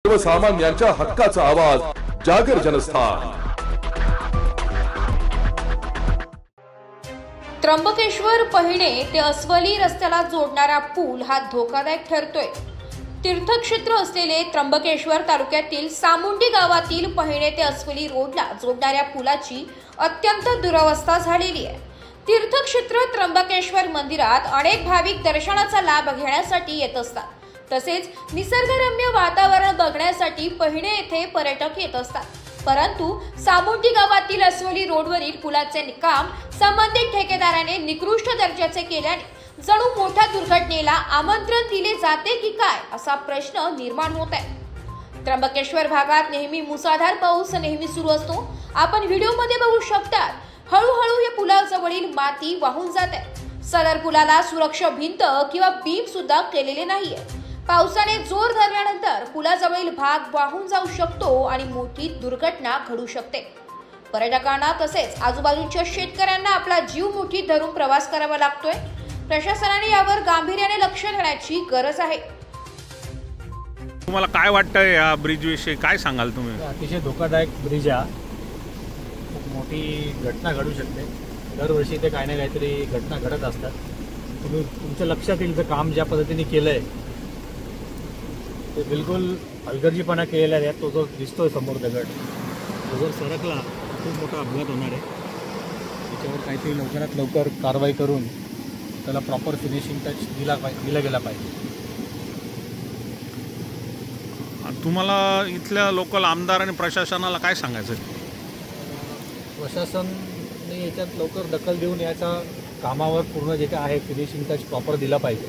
सर्वसामान्यांच्या हक्काचा आवाज जागर जनस्थान। त्र्यंबकेश्वर पहिणे ते अस्वली रस्त्याला जोडणारा पूल हा धोकादायक ठरतोय। तीर्थक्षेत्र असलेले त्र्यंबकेश्वर तालुक्यातील सामुंडी गावातील पहिणे ते अस्वली रोडला जोडणाऱ्या पुलाची अत्यंत दुरवस्था झालेली आहे। तीर्थक्षेत्र त्र्यंबकेश्वर मंदिरात अनेक भाविक दर्शनाचा लाभ घेण्यासाठी येत असतात। तसेच निसर्गरम्य वातावरण बघण्यासाठी पहिणे येथे पर्यटक येत असतात। परंतु सामुंडी गावातील अस्वली रोडवरील पुलाचे काम संबंधित ठेकेदाराने निकृष्ट दर्जाचे केल्याने जणू मोठ्या दुर्घटनेला आमंत्रण दिले जाते की काय असा प्रश्न निर्माण होत आहे। त्र्यंबकेश्वर भागात नेहमी मुसळधार पाऊस नेहमी सुरू असतो। आपण व्हिडिओमध्ये बघू शकता हळूहळू या पुलाजवळील माती वाहून जाते। सदर पुलाला सुरक्षा भिंत किंवा बीम सुद्धा केलेले नाहीये। पावसाने जोर धरल्यानंतर पुलाजवळील भाग वाहून जाऊ शकतो आणि मोठी दुर्घटना घडू शकते। पर्यटकांना तसेच आजूबाजूच्या शेतकऱ्यांना आपला जीव मुठीत धरून प्रवास करावा लागतोय। प्रशासनाने यावर गांभीर्याने लक्ष देण्याची गरज आहे। तुम्हाला काय वाटतं या ब्रिज विषयी काय सांगाल तुम्ही? अतिशय धोकादायक ब्रिज आहे। खूप मोठी घटना घडू शकते। दरवर्षी ते काही ना काहीतरी घटना घडत असतात। तुम्ही तुमच्या लक्षात येईल तर काम ज्या पद्धतीने केलंय ते बिलकुल हलगर्जीपणा केलेला आहे। तो जो दिसतोय समोर दगड तो जर सरकला खूप मोठा अपघात होणार आहे। त्याच्यावर काहीतरी लवकरात लवकर कारवाई करून त्याला प्रॉपर फिनिशिंग टच दिला गेला पाहिजे। तुम्हाला इथल्या लोकल आमदार आणि प्रशासनाला काय सांगायचं? प्रशासनाने याच्यात लवकर दखल देऊन याच्या कामावर पूर्ण जे काय आहे फिनिशिंग टच प्रॉपर दिला पाहिजे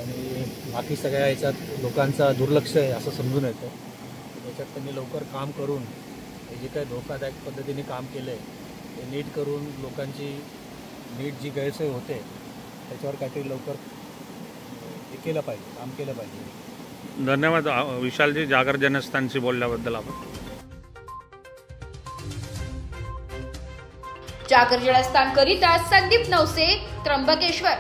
आणि बाकी सगळ्या याच्यात लोकांचा दुर्लक्ष आहे असं समजून येतं। याच्यात त्यांनी लवकर काम करून जे काय धोकादायक पद्धतीने काम केलं आहे ते नीट करून लोकांची नीट जी गैरसोय होते त्याच्यावर काहीतरी लवकर हे केलं पाहिजे, काम केलं पाहिजे। धन्यवाद विशालजी, जागर जनस्थानशी बोलल्याबद्दल। आपण जागर जनस्थान करिता संदीप नवसे, त्र्यंबकेश्वर।